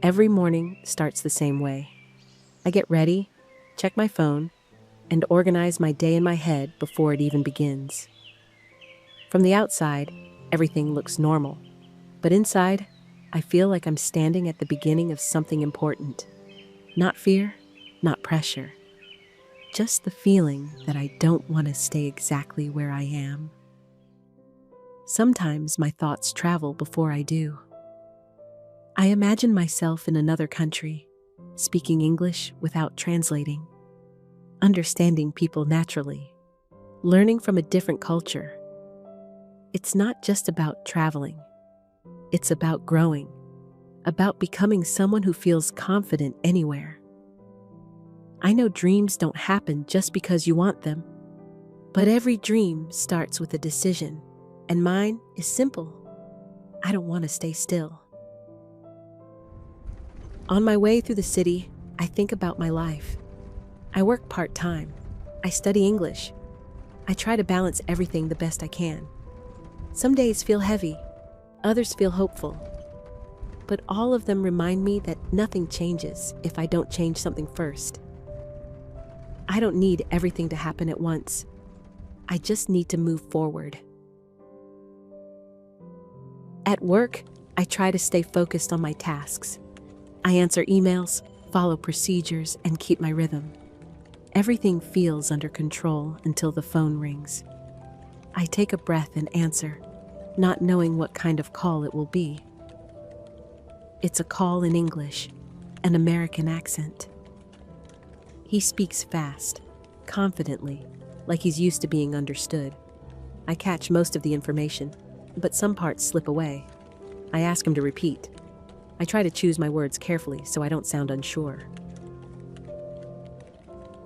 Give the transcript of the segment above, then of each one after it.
Every morning starts the same way. I get ready, check my phone, and organize my day in my head before it even begins. From the outside, everything looks normal, but inside, I feel like I'm standing at the beginning of something important. Not fear, not pressure, just the feeling that I don't want to stay exactly where I am. Sometimes my thoughts travel before I do. I imagine myself in another country, speaking English without translating, understanding people naturally, learning from a different culture. It's not just about traveling. It's about growing, about becoming someone who feels confident anywhere. I know dreams don't happen just because you want them, but every dream starts with a decision, and mine is simple. I don't want to stay still. On my way through the city, I think about my life. I work part-time. I study English. I try to balance everything the best I can. Some days feel heavy, others feel hopeful. But all of them remind me that nothing changes if I don't change something first. I don't need everything to happen at once. I just need to move forward. At work, I try to stay focused on my tasks. I answer emails, follow procedures, and keep my rhythm. Everything feels under control until the phone rings. I take a breath and answer, not knowing what kind of call it will be. It's a call in English, an American accent. He speaks fast, confidently, like he's used to being understood. I catch most of the information, but some parts slip away. I ask him to repeat. I try to choose my words carefully so I don't sound unsure.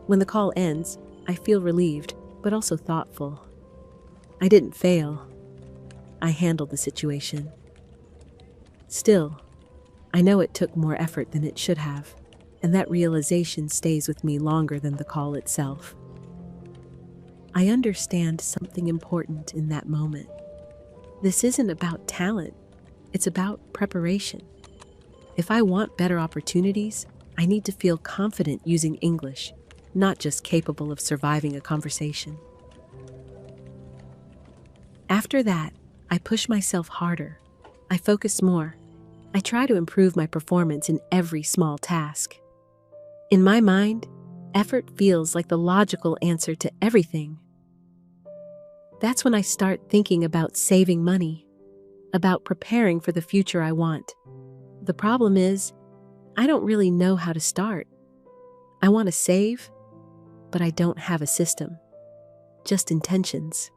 When the call ends, I feel relieved, but also thoughtful. I didn't fail. I handled the situation. Still, I know it took more effort than it should have, and that realization stays with me longer than the call itself. I understand something important in that moment. This isn't about talent, it's about preparation. If I want better opportunities, I need to feel confident using English, not just capable of surviving a conversation. After that, I push myself harder. I focus more. I try to improve my performance in every small task. In my mind, effort feels like the logical answer to everything. That's when I start thinking about saving money, about preparing for the future I want. The problem is, I don't really know how to start. I want to save, but I don't have a system, just intentions.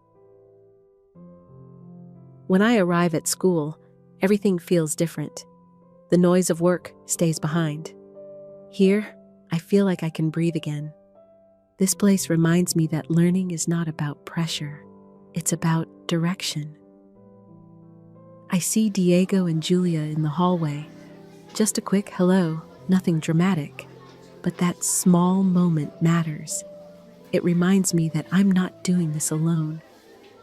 When I arrive at school, everything feels different. The noise of work stays behind. Here, I feel like I can breathe again. This place reminds me that learning is not about pressure. It's about direction. I see Diego and Julia in the hallway. Just a quick hello, nothing dramatic. But that small moment matters. It reminds me that I'm not doing this alone.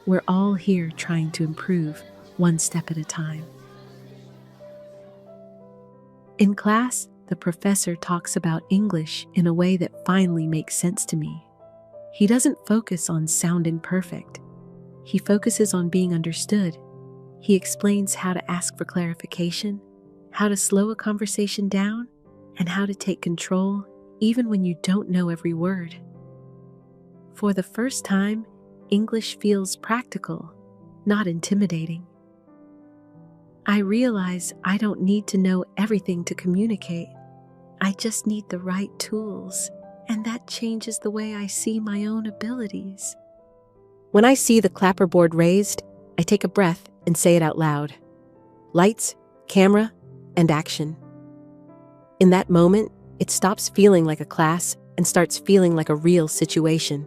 We're all here trying to improve, one step at a time. In class, the professor talks about English in a way that finally makes sense to me. He doesn't focus on sounding perfect. He focuses on being understood. He explains how to ask for clarification, how to slow a conversation down, and how to take control even when you don't know every word. For the first time, English feels practical, not intimidating. I realize I don't need to know everything to communicate. I just need the right tools, and that changes the way I see my own abilities. When I see the clapperboard raised, I take a breath and say it out loud. Lights, camera, and action. In that moment, it stops feeling like a class and starts feeling like a real situation,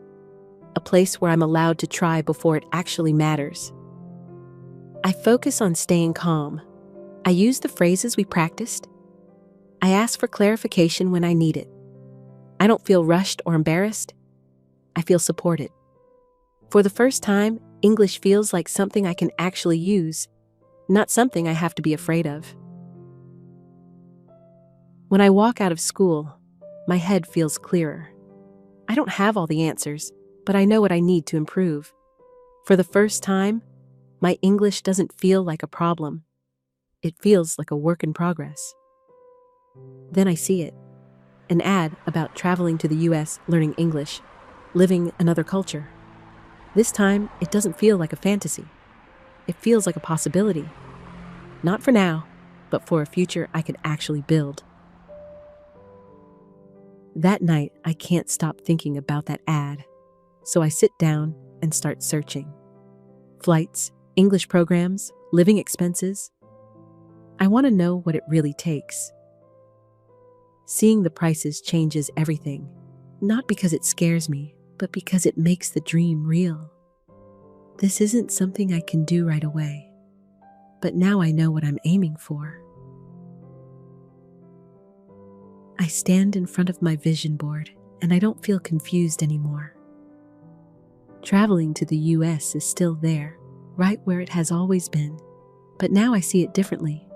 a place where I'm allowed to try before it actually matters. I focus on staying calm. I use the phrases we practiced. I ask for clarification when I need it. I don't feel rushed or embarrassed. I feel supported. For the first time, English feels like something I can actually use, not something I have to be afraid of. When I walk out of school, my head feels clearer. I don't have all the answers, but I know what I need to improve. For the first time, my English doesn't feel like a problem. It feels like a work in progress. Then I see it. An ad about traveling to the US, learning English, living another culture. This time, it doesn't feel like a fantasy. It feels like a possibility. Not for now, but for a future I could actually build. That night, I can't stop thinking about that ad. So I sit down and start searching. Flights, English programs, living expenses. I want to know what it really takes. Seeing the prices changes everything, not because it scares me, but because it makes the dream real. This isn't something I can do right away, but now I know what I'm aiming for. I stand in front of my vision board, and I don't feel confused anymore. Traveling to the US is still there, right where it has always been, but now I see it differently.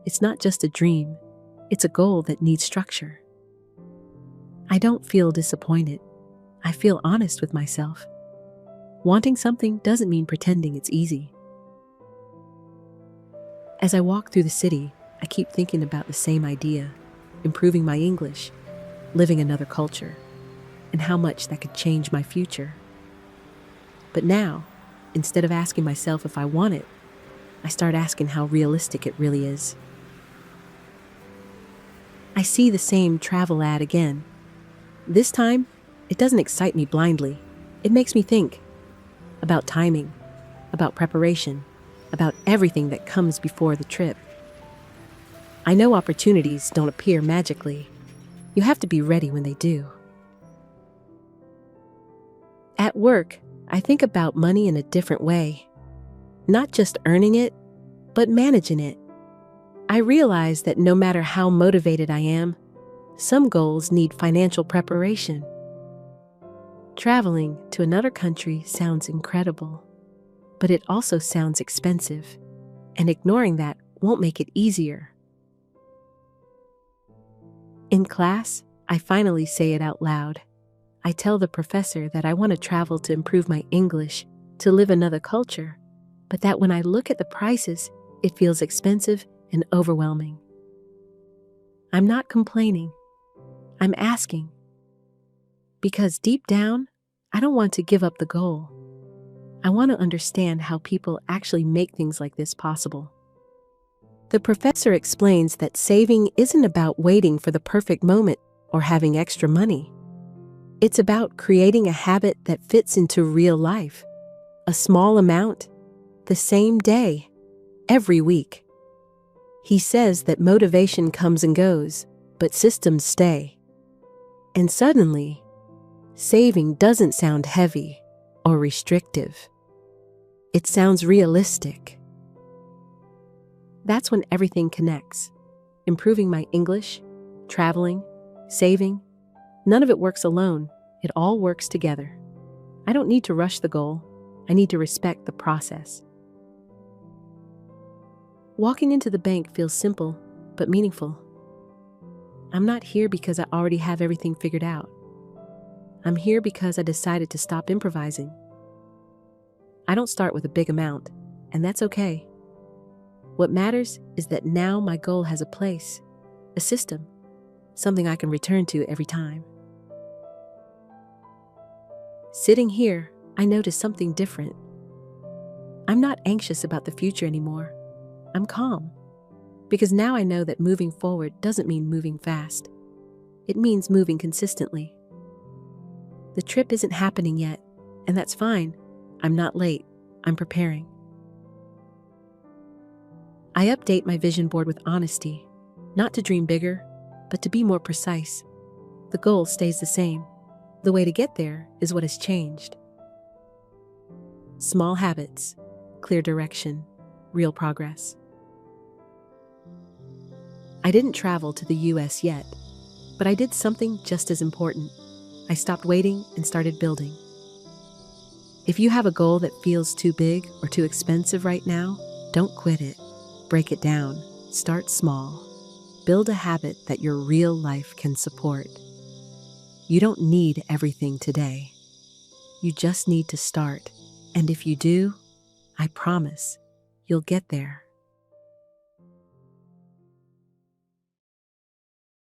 It's not just a dream, it's a goal that needs structure. I don't feel disappointed. I feel honest with myself. Wanting something doesn't mean pretending it's easy. As I walk through the city, I keep thinking about the same idea, improving my English, living another culture, and how much that could change my future. But now, instead of asking myself if I want it, I start asking how realistic it really is. I see the same travel ad again. This time, it doesn't excite me blindly. It makes me think about timing, about preparation, about everything that comes before the trip. I know opportunities don't appear magically. You have to be ready when they do. At work, I think about money in a different way. Not just earning it, but managing it. I realize that no matter how motivated I am, some goals need financial preparation. Traveling to another country sounds incredible, but it also sounds expensive, and ignoring that won't make it easier. In class, I finally say it out loud. I tell the professor that I want to travel to improve my English, to live another culture, but that when I look at the prices, it feels expensive and overwhelming. I'm not complaining. I'm asking. Because deep down, I don't want to give up the goal. I want to understand how people actually make things like this possible. The professor explains that saving isn't about waiting for the perfect moment or having extra money. It's about creating a habit that fits into real life. A small amount, the same day, every week. He says that motivation comes and goes, but systems stay. And suddenly, saving doesn't sound heavy or restrictive. It sounds realistic. That's when everything connects. Improving my English, traveling, saving. None of it works alone. It all works together. I don't need to rush the goal. I need to respect the process. Walking into the bank feels simple, but meaningful. I'm not here because I already have everything figured out. I'm here because I decided to stop improvising. I don't start with a big amount, and that's okay. What matters is that now my goal has a place, a system, something I can return to every time. Sitting here, I notice something different. I'm not anxious about the future anymore. I'm calm, because now I know that moving forward doesn't mean moving fast. It means moving consistently. The trip isn't happening yet, and that's fine. I'm not late. I'm preparing. I update my vision board with honesty, not to dream bigger, but to be more precise. The goal stays the same. The way to get there is what has changed. Small habits, clear direction, real progress. I didn't travel to the US yet, but I did something just as important. I stopped waiting and started building. If you have a goal that feels too big or too expensive right now, don't quit it. Break it down. Start small. Build a habit that your real life can support. You don't need everything today. You just need to start. And if you do, I promise, you'll get there.